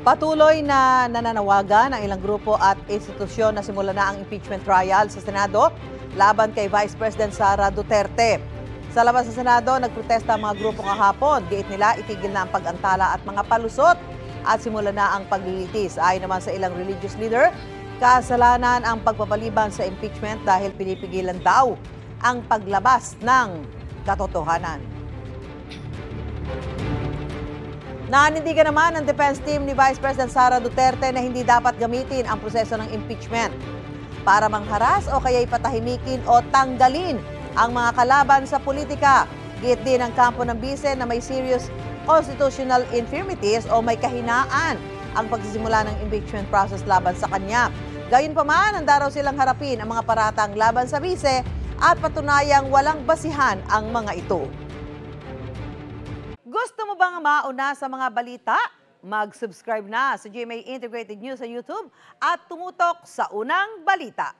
Patuloy na nananawagan ang ilang grupo at institusyon na simula na ang impeachment trial sa Senado laban kay Vice President Sara Duterte. Sa labas ng Senado, nagprotesta ang mga grupo kahapon. Giit nila, itigil na ang pag-antala at mga palusot at simula na ang paglilitis. Ayon naman sa ilang religious leader, kasalanan ang pagpapaliban sa impeachment dahil pinipigilan daw ang paglabas ng katotohanan. Nanindigan naman ang defense team ni Vice President Sara Duterte na hindi dapat gamitin ang proseso ng impeachment para mangharas o kaya ipatahimikin o tanggalin ang mga kalaban sa politika. Giit din ang kampo ng bise na may serious constitutional infirmities o may kahinaan ang pagsisimula ng impeachment process laban sa kanya. Gayunpaman, handa raw silang harapin ang mga paratang laban sa bise at patunayang walang basihan ang mga ito. Gusto mo bang mauna sa mga balita? Mag-subscribe na sa GMA Integrated News sa YouTube at tumutok sa unang balita.